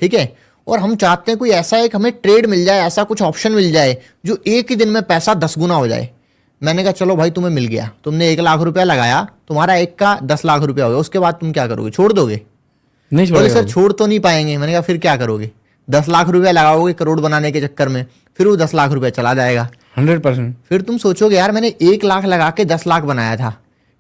ठीक है, और हम चाहते हैं कोई ऐसा एक हमें ट्रेड मिल जाए, ऐसा कुछ ऑप्शन मिल जाए जो एक ही दिन में पैसा 10 गुना हो जाए। मैंने कहा चलो भाई तुम्हें मिल गया, तुमने 1 लाख रुपया लगाया, तुम्हारा एक का 10 लाख रुपया हो गया, उसके बाद तुम क्या करोगे? छोड़ दोगे? नहीं बोले छोड़ेगा सर छोड़ तो नहीं पाएंगे। मैंने कहा फिर क्या करोगे? 10 लाख रुपया लगाओगे करोड़ बनाने के चक्कर में, फिर वो 10 लाख रुपया चला जाएगा। 100%। फिर तुम सोचोगे यार मैंने 1 लाख लगा के 10 लाख बनाया था,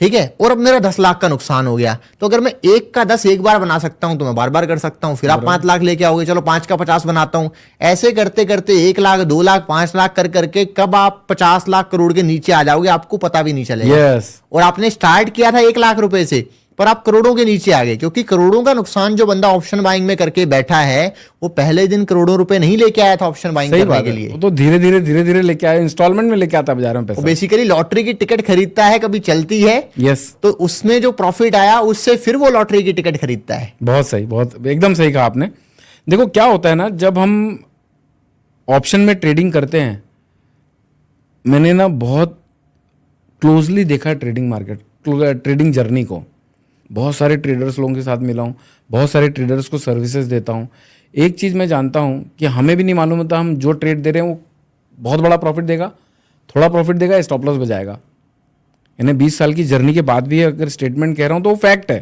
ठीक है, और अब मेरा 10 लाख का नुकसान हो गया, तो अगर मैं 1 का 10 एक बार बना सकता हूं तो मैं बार बार कर सकता हूं। फिर आप 5 लाख लेके आओगे, चलो 5 का 50 बनाता हूं। ऐसे करते करते 1 लाख, 2 लाख, 5 लाख कर करके कब आप 50 लाख करोड़ के नीचे आ जाओगे आपको पता भी नहीं चलेगा। यस। और आपने स्टार्ट किया था 1 लाख रुपए से, पर आप करोड़ों के नीचे आ गए, क्योंकि करोड़ों का नुकसान जो बंदा ऑप्शन बाइंग में करके बैठा है वो पहले दिन करोड़ों रुपए नहीं लेके आया था ऑप्शन बाइंग करने के लिए। वो तो धीरे धीरे लेके आया, इंस्टॉलमेंट में लेके आता बाजार में पैसा। वो बेसिकली लॉटरी की टिकट खरीदता है, कभी चलती है, यस, तो उसमें जो प्रॉफिट आया उससे फिर वो लॉटरी की टिकट खरीदता है। बहुत सही, बहुत एकदम सही कहा आपने। देखो क्या होता है ना, जब हम ऑप्शन में ट्रेडिंग करते हैं, मैंने ना बहुत क्लोजली देखा ट्रेडिंग मार्केट, ट्रेडिंग जर्नी को। बहुत सारे ट्रेडर्स लोगों के साथ मिला हूँ, बहुत सारे ट्रेडर्स को सर्विसेज देता हूँ। एक चीज़ मैं जानता हूँ कि हमें भी नहीं मालूम होता हम जो ट्रेड दे रहे हैं वो बहुत बड़ा प्रॉफिट देगा, थोड़ा प्रॉफिट देगा, स्टॉप लॉस बजाएगा। यानी 20 साल की जर्नी के बाद भी अगर स्टेटमेंट कह रहा हूँ तो वो फैक्ट है।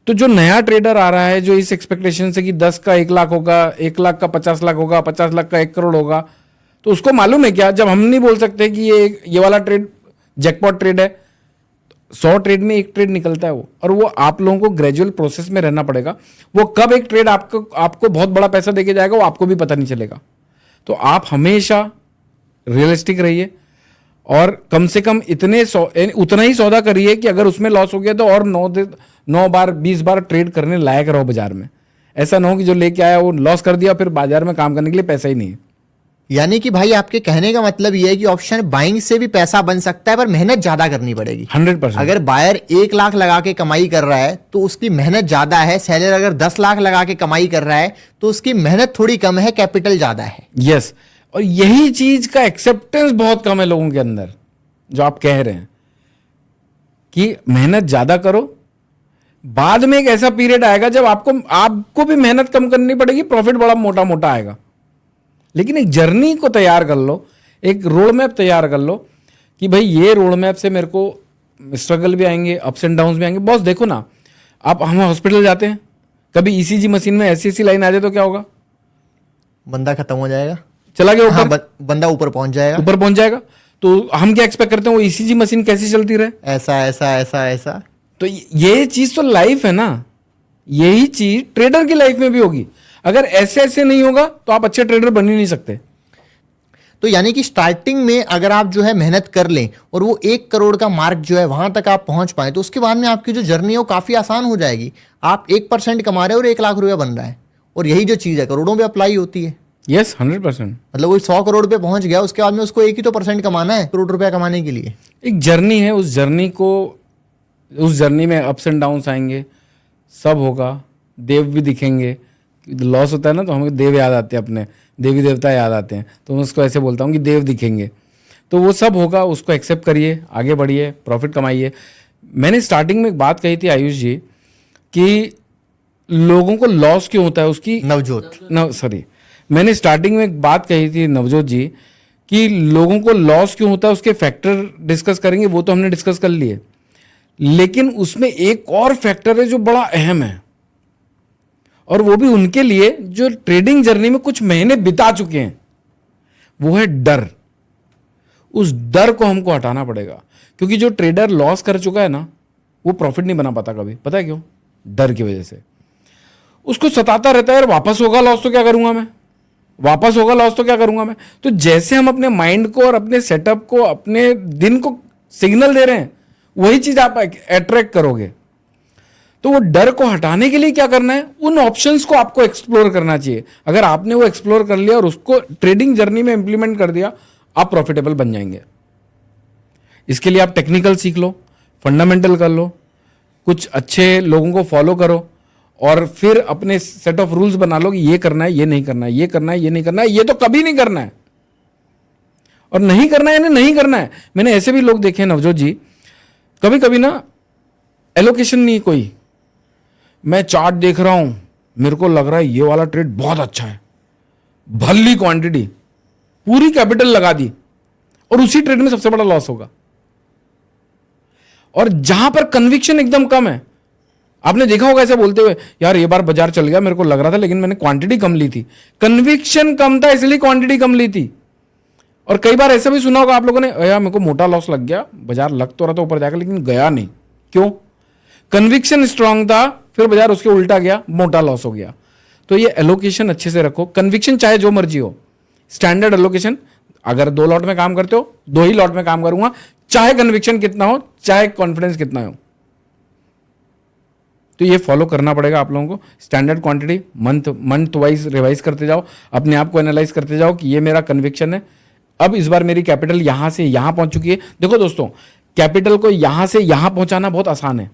तो जो नया ट्रेडर आ रहा है, जो इस एक्सपेक्टेशन से कि 10 का 1 लाख होगा, 1 लाख का 50 लाख होगा, 50 लाख का 1 करोड़ होगा, तो उसको मालूम है क्या? जब हम नहीं बोल सकते कि ये वाला ट्रेड जैकपॉट ट्रेड है, 100 ट्रेड में 1 ट्रेड निकलता है वो, और वो आप लोगों को ग्रेजुअल प्रोसेस में रहना पड़ेगा। वो कब एक ट्रेड आपको बहुत बड़ा पैसा देके जाएगा वो आपको भी पता नहीं चलेगा। तो आप हमेशा रियलिस्टिक रहिए और कम से कम उतना ही सौदा करिए कि अगर उसमें लॉस हो गया तो और 9 बार 20 बार ट्रेड करने लायक रहो बाजार में। ऐसा ना हो कि जो लेके आया वो लॉस कर दिया, फिर बाजार में काम करने के लिए पैसा ही नहीं है। यानी कि भाई आपके कहने का मतलब ये है कि ऑप्शन बाइंग से भी पैसा बन सकता है, पर मेहनत ज्यादा करनी पड़ेगी। 100%। अगर बायर 1 लाख लगा के कमाई कर रहा है तो उसकी मेहनत ज्यादा है, सेलर अगर 10 लाख लगा के कमाई कर रहा है तो उसकी मेहनत थोड़ी कम है, कैपिटल ज्यादा है। यस, और यही चीज का एक्सेप्टेंस बहुत कम है लोगों के अंदर। जो आप कह रहे हैं कि मेहनत ज्यादा करो, बाद में एक ऐसा पीरियड आएगा जब आपको भी मेहनत कम करनी पड़ेगी, प्रॉफिट बड़ा मोटा मोटा आएगा। लेकिन एक जर्नी को तैयार कर लो, एक रोड मैप तैयार कर लो कि भाई ये रोड मैप से मेरे को स्ट्रगल भी आएंगे, अप्स एंड डाउन्स भी आएंगे। बॉस देखो ना, हम हॉस्पिटल जाते हैं, कभी ईसीजी मशीन में ऐसी लाइन आ जाए तो क्या होगा? बंदा खत्म हो जाएगा, चला गया ऊपर। हाँ, बंदा ऊपर पहुंच जाएगा। तो हम क्या एक्सपेक्ट करते हैं वो ईसीजी मशीन कैसी चलती रहे? ऐसा ऐसा ऐसा ऐसा। तो ये चीज तो लाइफ है ना, यही चीज ट्रेडर की लाइफ में भी होगी। अगर ऐसे नहीं होगा तो आप अच्छे ट्रेडर बन ही नहीं सकते। तो यानी कि स्टार्टिंग में अगर आप जो है मेहनत कर लें और वो 1 करोड़ का मार्क जो है वहां तक आप पहुंच पाए, तो उसके बाद में आपकी जो जर्नी है वो काफी आसान हो जाएगी। आप 1% कमा रहे हो और 1 लाख रुपया बन रहा है, और यही जो चीज है करोड़ों पे अप्लाई होती है। यस, 100%। मतलब वो 100 करोड़ पे पहुंच गया, उसके बाद में उसको 1 ही तो % कमाना है करोड़ रुपया कमाने के लिए। एक जर्नी है, उस जर्नी में अप्स एंड डाउन्स आएंगे, सब होगा, देव भी दिखेंगे। लॉस होता है ना तो हमें देव याद आते हैं, अपने देवी देवता याद आते हैं, तो मैं उसको ऐसे बोलता हूँ कि देव दिखेंगे। तो वो सब होगा, उसको एक्सेप्ट करिए, आगे बढ़िए, प्रॉफिट कमाइए। मैंने स्टार्टिंग में एक बात कही थी आयुष जी कि लोगों को लॉस क्यों होता है उसकी, मैंने स्टार्टिंग में एक बात कही थी नवजोत जी कि लोगों को लॉस क्यों होता है उसके फैक्टर डिस्कस करेंगे, वो तो हमने डिस्कस कर लिए। लेकिन उसमें एक और फैक्टर है जो बड़ा अहम है, और वो भी उनके लिए जो ट्रेडिंग जर्नी में कुछ महीने बिता चुके हैं, वो है डर। उस डर को हमको हटाना पड़ेगा, क्योंकि जो ट्रेडर लॉस कर चुका है ना वो प्रॉफिट नहीं बना पाता कभी। पता है क्यों? डर की वजह से उसको सताता रहता है, यार वापस होगा लॉस तो क्या करूंगा मैं, वापस होगा लॉस तो क्या करूंगा मैं। तो जैसे हम अपने माइंड को और अपने सेटअप को, अपने दिन को सिग्नल दे रहे हैं, वही चीज आप अट्रैक्ट करोगे। तो वो डर को हटाने के लिए क्या करना है, उन ऑप्शंस को आपको एक्सप्लोर करना चाहिए। अगर आपने वो एक्सप्लोर कर लिया और उसको ट्रेडिंग जर्नी में इंप्लीमेंट कर दिया, आप प्रॉफिटेबल बन जाएंगे। इसके लिए आप टेक्निकल सीख लो, फंडामेंटल कर लो, कुछ अच्छे लोगों को फॉलो करो, और फिर अपने सेट ऑफ रूल्स बना लो कि ये करना है, ये नहीं करना है, ये करना है, ये नहीं करना है, ये तो कभी नहीं करना है। और नहीं करना है यानी नहीं करना है। मैंने ऐसे भी लोग देखे नवजोत जी, कभी कभी ना एलोकेशन नहीं, कोई मैं चार्ट देख रहा हूं, मेरे को लग रहा है ये वाला ट्रेड बहुत अच्छा है, भली क्वांटिटी, पूरी कैपिटल लगा दी और उसी ट्रेड में सबसे बड़ा लॉस होगा। और जहां पर कन्विक्शन एकदम कम है, आपने देखा होगा ऐसे बोलते हुए, यार ये बार बाजार चल गया, मेरे को लग रहा था लेकिन मैंने क्वांटिटी कम ली थी। कन्विक्शन कम था इसलिए क्वांटिटी कम ली थी। और कई बार ऐसा भी सुना होगा आप लोगों ने, यार मेरे को मोटा लॉस लग गया, बाजार लग तो रहा था ऊपर जाकर लेकिन गया नहीं। क्यों? कन्विक्शन स्ट्रांग था, फिर बाजार उसके उल्टा गया, मोटा लॉस हो गया। तो ये एलोकेशन अच्छे से रखो। कन्विक्शन चाहे जो मर्जी हो, स्टैंडर्ड एलोकेशन, अगर 2 लॉट में काम करते हो 2 ही लॉट में काम करूंगा, चाहे कन्विक्शन कितना हो, चाहे कॉन्फिडेंस कितना हो। तो ये फॉलो करना पड़ेगा आप लोगों को। Standard quantity month wise revise करते जाओ, अपने आप को एनालाइज करते जाओ कि ये मेरा कन्विक्शन है। अब इस बार मेरी कैपिटल यहां से यहां पहुंच चुकी है। देखो दोस्तों, कैपिटल को यहां से यहां पहुंचाना बहुत आसान है,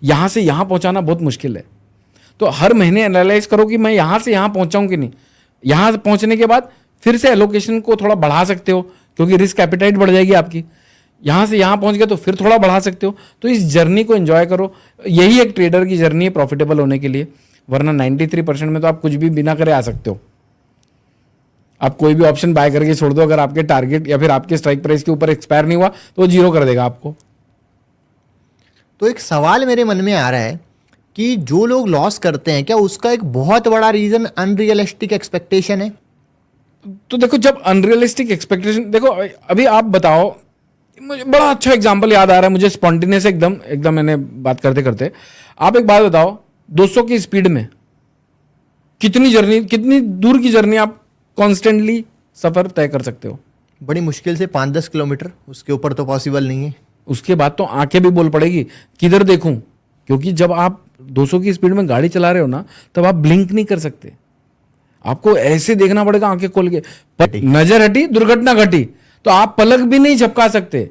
यहां से यहां पहुंचाना बहुत मुश्किल है। तो हर महीने एनालाइज करो कि मैं यहां से यहां पहुंचाऊं कि नहीं। यहां पहुंचने के बाद फिर से एलोकेशन को थोड़ा बढ़ा सकते हो, क्योंकि रिस्क एपिटाइट बढ़ जाएगी आपकी। यहां से यहां पहुंच गए तो फिर थोड़ा बढ़ा सकते हो। तो इस जर्नी को एंजॉय करो। यही एक ट्रेडर की जर्नी है प्रॉफिटेबल होने के लिए। वरना 93% में तो आप कुछ भी बिना करे आ सकते हो। आप कोई भी ऑप्शन बाय करके छोड़ दो, अगर आपके टारगेट या फिर आपके स्ट्राइक प्राइस के ऊपर एक्सपायर नहीं हुआ तो वो 0 कर देगा आपको। तो एक सवाल मेरे मन में आ रहा है कि जो लोग लॉस करते हैं, क्या उसका एक बहुत बड़ा रीजन अनरियलिस्टिक एक्सपेक्टेशन है? तो देखो, जब अनरियलिस्टिक एक्सपेक्टेशन, देखो अभी आप बताओ, मुझे बड़ा अच्छा एग्जांपल याद आ रहा है मुझे स्पॉन्टेनियस, एकदम मैंने बात करते करते। आप एक बात बताओ, 200 की स्पीड में कितनी दूर की जर्नी आप कॉन्स्टेंटली सफर तय कर सकते हो? बड़ी मुश्किल से 5-10 किलोमीटर, उसके ऊपर तो पॉसिबल नहीं है। उसके बाद तो आंखें भी बोल पड़ेगी किधर देखूं, क्योंकि जब आप 200 की स्पीड में गाड़ी चला रहे हो ना, तब आप ब्लिंक नहीं कर सकते। आपको ऐसे देखना पड़ेगा आंखें खोल के, नजर हटी दुर्घटना घटी, तो आप पलक भी नहीं झपका सकते।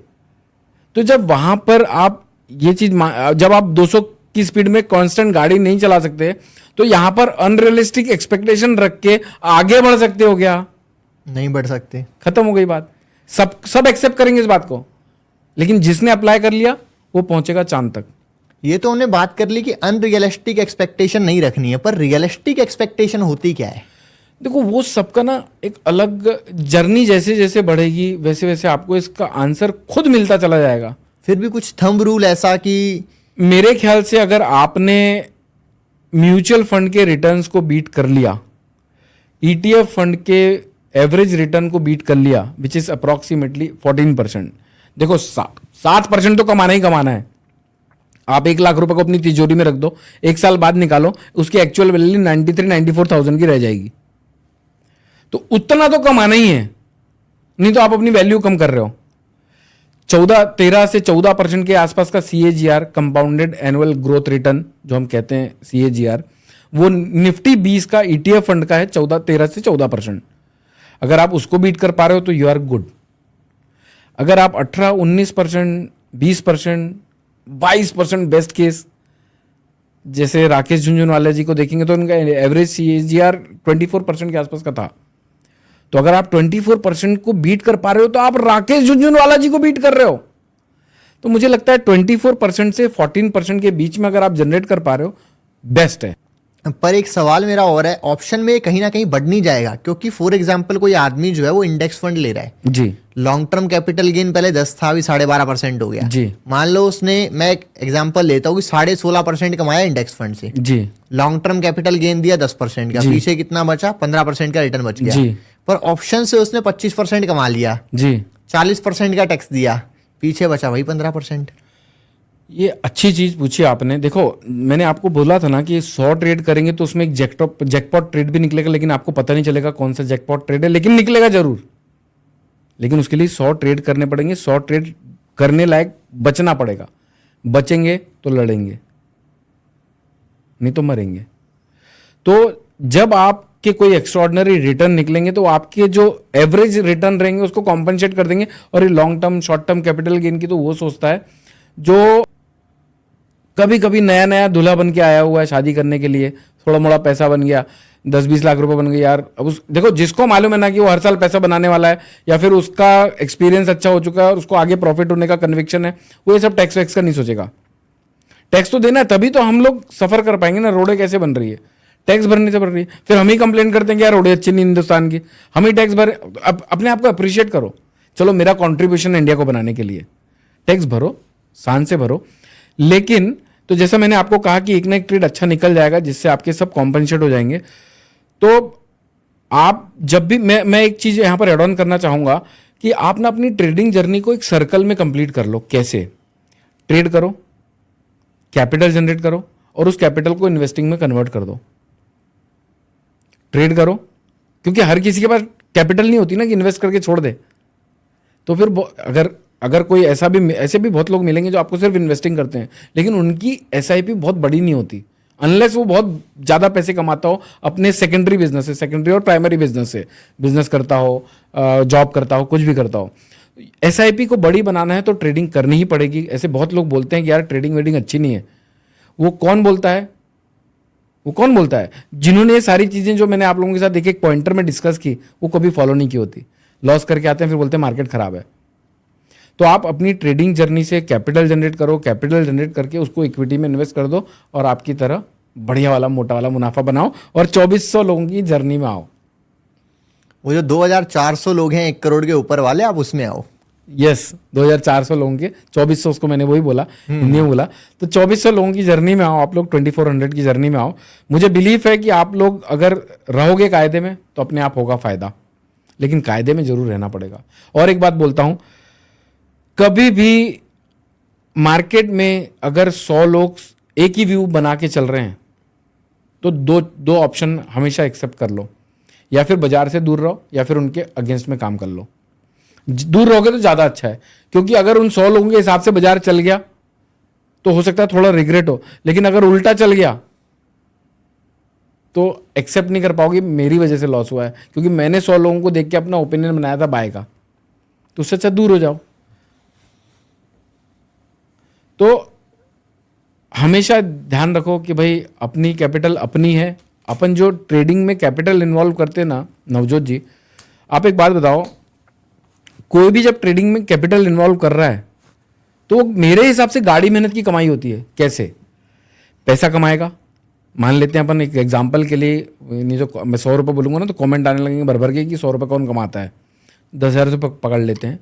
तो जब वहां पर आप ये चीज, जब आप 200 की स्पीड में कांस्टेंट गाड़ी नहीं चला सकते, तो यहां पर अनरियलिस्टिक एक्सपेक्टेशन रख के आगे बढ़ सकते हो क्या? नहीं बढ़ सकते। खत्म हो गई बात। सब एक्सेप्ट करेंगे इस बात को, लेकिन जिसने अप्लाई कर लिया वो पहुंचेगा चांद तक। ये तो हमने बात कर ली कि अनरियलिस्टिक एक्सपेक्टेशन नहीं रखनी है, पर रियलिस्टिक एक्सपेक्टेशन होती क्या है? देखो, वो सबका ना एक अलग जर्नी, जैसे जैसे बढ़ेगी वैसे वैसे आपको इसका आंसर खुद मिलता चला जाएगा। फिर भी कुछ थंब रूल ऐसा कि मेरे ख्याल से अगर आपने म्यूचुअल फंड के रिटर्न्स को बीट कर लिया, ETF फंड के एवरेज रिटर्न को बीट कर लिया, विच इज अप्रोक्सीमेटली 14%। देखो 7% तो कमाना ही कमाना है। आप 1 लाख रुपए को अपनी तिजोरी में रख दो, 1 साल बाद निकालो, उसकी एक्चुअल वैल्यू 93-94,000 की रह जाएगी। तो उतना तो कमाना ही है, नहीं तो आप अपनी वैल्यू कम कर रहे हो। 13 से 14% के आसपास का CAGR, compounded annual growth return जो हम कहते हैं CAGR, वो निफ्टी 20 का ETF फंड का है 13 से 14%। अगर आप उसको बीट कर पा रहे हो तो यू आर गुड। अगर आप 18-19%, 20%, 22% बेस्ट केस, जैसे राकेश झुनझुनवाला जी को देखेंगे तो उनका एवरेज CAGR 24% के आसपास का था। तो अगर आप 24% को बीट कर पा रहे हो तो आप राकेश झुनझुनवाला जी को बीट कर रहे हो। तो मुझे लगता है 24% से 14% के बीच में अगर आप जनरेट कर पा रहे हो, बेस्ट है। पर एक सवाल मेरा और है, ऑप्शन में कहीं ना कहीं बढ़ नहीं जाएगा? क्योंकि फॉर एग्जांपल कोई आदमी जो है वो इंडेक्स फंड ले रहा है जी, लॉन्ग टर्म कैपिटल गेन पहले 10 था, अभी 12.5% हो गया जी। मान लो उसने, मैं एक एग्जांपल लेता हूँ कि 16.5% कमाया इंडेक्स फंड से, जी, लॉन्ग टर्म कैपिटल गेन दिया 10% का, जी। पीछे कितना बचा? 15% का रिटर्न बच गया। जी। पर ऑप्शन से उसने 25% कमा लिया, जी। 40% का टैक्स दिया, पीछे बचा वही 15%। ये अच्छी चीज पूछी आपने। देखो, मैंने आपको बोला था ना कि 100 ट्रेड करेंगे तो उसमें एक जैकपॉट ट्रेड भी निकलेगा, लेकिन आपको पता नहीं चलेगा कौन सा जैकपॉट ट्रेड है, लेकिन निकलेगा जरूर। लेकिन उसके लिए 100 ट्रेड करने पड़ेंगे, 100 ट्रेड करने लायक बचना पड़ेगा। बचेंगे तो लड़ेंगे, नहीं तो मरेंगे। तो जब आपके कोई एक्स्ट्रॉर्डिनरी रिटर्न निकलेंगे तो आपके जो एवरेज रिटर्न रहेंगे उसको कॉम्पनसेट कर देंगे। और ये long term short term capital gain की तो वो सोचता है जो कभी कभी नया दूल्हा बन के आया हुआ है शादी करने के लिए, थोड़ा मोड़ा पैसा बन गया, 10-20 लाख रुपए बन गए यार। अब देखो, जिसको मालूम है ना कि वो हर साल पैसा बनाने वाला है, या फिर उसका एक्सपीरियंस अच्छा हो चुका है और उसको आगे प्रॉफिट होने का कन्विक्शन है, वो ये सब टैक्स वैक्स का नहीं सोचेगा। टैक्स तो देना है, तभी तो हम लोग सफर कर पाएंगे ना। रोडें कैसे बन रही है? टैक्स भरने से बढ़ रही है। फिर हम ही कंप्लेन करते हैं कि यार रोडें अच्छी नहीं हिंदुस्तान की, हम ही टैक्स भरे। अपने आप को अप्रिशिएट करो, चलो मेरा कॉन्ट्रीब्यूशन इंडिया को बनाने के लिए, टैक्स भरो, शान से भरो। लेकिन तो जैसा मैंने आपको कहा कि एक ना एक ट्रेड अच्छा निकल जाएगा जिससे आपके सब कॉम्पनसेट हो जाएंगे। तो आप जब भी, मैं एक चीज यहां पर एड ऑन करना चाहूंगा कि आप ना अपनी ट्रेडिंग जर्नी को एक सर्कल में कंप्लीट कर लो। कैसे? ट्रेड करो, कैपिटल जनरेट करो और उस कैपिटल को इन्वेस्टिंग में कन्वर्ट कर दो। ट्रेड करो, क्योंकि हर किसी के पास कैपिटल नहीं होती ना कि इन्वेस्ट करके छोड़ दे। तो फिर अगर कोई ऐसे भी बहुत लोग मिलेंगे जो आपको सिर्फ इन्वेस्टिंग करते हैं, लेकिन उनकी एसआईपी बहुत बड़ी नहीं होती अनलेस वो बहुत ज़्यादा पैसे कमाता हो अपने सेकेंडरी बिजनेस से, सेकेंडरी और प्राइमरी बिजनेस से, बिजनेस करता हो, जॉब करता हो, कुछ भी करता हो। एसआईपी को बड़ी बनाना है तो ट्रेडिंग करनी ही पड़ेगी। ऐसे बहुत लोग बोलते हैं कि यार ट्रेडिंग वेडिंग अच्छी नहीं है। वो कौन बोलता है? जिन्होंने ये सारी चीज़ें जो मैंने आप लोगों के साथ एक पॉइंटर में डिस्कस की वो कभी फॉलो नहीं की होती, लॉस करके आते हैं, फिर बोलते हैं मार्केट खराब है। तो आप अपनी ट्रेडिंग जर्नी से कैपिटल जनरेट करो, कैपिटल जनरेट करके उसको इक्विटी में इन्वेस्ट कर दो और आपकी तरह बढ़िया वाला मोटा वाला मुनाफा बनाओ और 2400 लोगों की जर्नी में आओ। वो जो 2400 लोग हैं 1 करोड़ के ऊपर वाले, आप उसमें आओ। यस, 2400 लोगों के 2400, उसको मैंने वही बोला, हिंदी में बोला। तो 2400 लोगों की जर्नी में आओ, आप लोग 2400 की जर्नी में आओ। मुझे बिलीफ है कि आप लोग अगर रहोगे कायदे में तो अपने आप होगा फायदा, लेकिन कायदे में जरूर रहना पड़ेगा। और एक बात बोलता हूं, कभी भी मार्केट में अगर 100 लोग एक ही व्यू बना के चल रहे हैं तो दो ऑप्शन हमेशा एक्सेप्ट कर लो, या फिर बाजार से दूर रहो या फिर उनके अगेंस्ट में काम कर लो। दूर रहोगे तो ज्यादा अच्छा है, क्योंकि अगर उन 100 लोगों के हिसाब से बाजार चल गया तो हो सकता है थोड़ा रिग्रेट हो, लेकिन अगर उल्टा चल गया तो एक्सेप्ट नहीं कर पाओगे मेरी वजह से लॉस हुआ है, क्योंकि मैंने 100 लोगों को देख के अपना ओपिनियन बनाया था बाय का। तो उससे अच्छा दूर हो जाओ। तो हमेशा ध्यान रखो कि भाई अपनी कैपिटल अपनी है। अपन जो ट्रेडिंग में कैपिटल इन्वॉल्व करते हैं ना, नवजोत जी, आप एक बात बताओ, कोई भी जब ट्रेडिंग में कैपिटल इन्वॉल्व कर रहा है तो मेरे हिसाब से गाड़ी मेहनत की कमाई होती है। कैसे पैसा कमाएगा? मान लेते हैं अपन एक एग्जांपल के लिए, नहीं जो मैं 100 रुपये बोलूँगा ना तो कमेंट आने लगेंगे भर भर के कि 100 रुपये कौन कमाता है। 10,000 से पकड़ लेते हैं,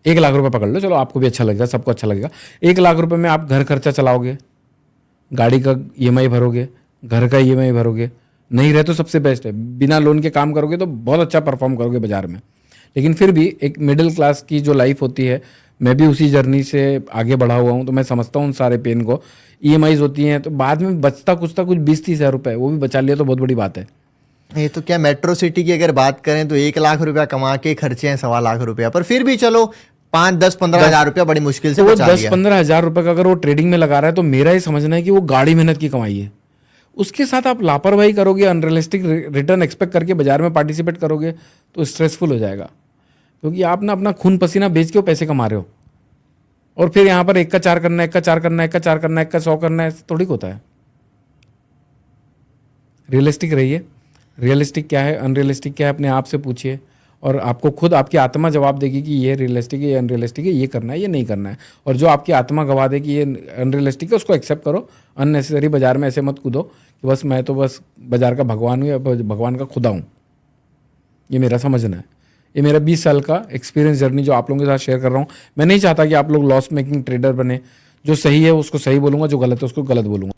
1 लाख रुपए पकड़ लो, चलो आपको भी अच्छा लगेगा, सबको अच्छा लगेगा। 1 लाख रुपए में आप घर खर्चा चलाओगे, गाड़ी का ईएमआई भरोगे, घर का ईएमआई भरोगे, नहीं रहे तो सबसे बेस्ट है बिना लोन के काम करोगे तो बहुत अच्छा परफॉर्म करोगे बाजार में। लेकिन फिर भी एक मिडिल क्लास की जो लाइफ होती है, मैं भी उसी जर्नी से आगे बढ़ा हुआ हूँ तो मैं समझता हूँ उन सारे पेन को। ईएमआईज होती हैं तो बाद में बचता कुछ 20-30 हज़ार रुपये, वो भी बचा लिया तो बहुत बड़ी बात है। ये तो क्या मेट्रो सिटी की अगर बात करें तो 1 लाख रुपया कमा के खर्चे हैं 1.25 लाख रुपया, पर फिर भी चलो 5, 10, 15 हज़ार रुपया बड़ी मुश्किल से तो वो बचा लिया। 10-15 हज़ार रुपये का अगर वो ट्रेडिंग में लगा रहा है तो मेरा ये समझना है कि वो गाड़ी मेहनत की कमाई है। उसके साथ आप लापरवाही करोगे, अनरियलिस्टिक रिटर्न एक्सपेक्ट करके बाजार में पार्टिसिपेट करोगे तो स्ट्रेसफुल हो जाएगा, क्योंकि आप ना अपना खून पसीना बेच के वो पैसे कमा रहे हो और फिर यहाँ पर 1 का 4 करना है, 1 का 4 करना है, 1 का 4 करना है, 1 का 100 करना है, थोड़ी होता है। रियलिस्टिक रहिए। रियलिस्टिक क्या है, अनरियलिस्टिक क्या है, अपने आप से पूछिए और आपको खुद आपकी आत्मा जवाब देगी कि ये रियलिस्टिक है, ये अनरियलिस्टिक है, ये करना है, ये नहीं करना है। और जो आपकी आत्मा गवा दे कि ये अनरियलिस्टिक है उसको एक्सेप्ट करो। अननेसेसरी बाजार में ऐसे मत कूदो कि बस मैं तो बस बाजार का भगवान हूँ या भगवान का खुदा हूँ। ये मेरा समझना है। ये मेरा 20 साल का एक्सपीरियंस जर्नी जो आप लोगों के साथ शेयर कर रहा हूँ। मैं नहीं चाहता कि आप लोग लॉस मेकिंग ट्रेडर बने। जो सही है उसको सही बोलूँगा, जो गलत है उसको गलत बोलूँगा।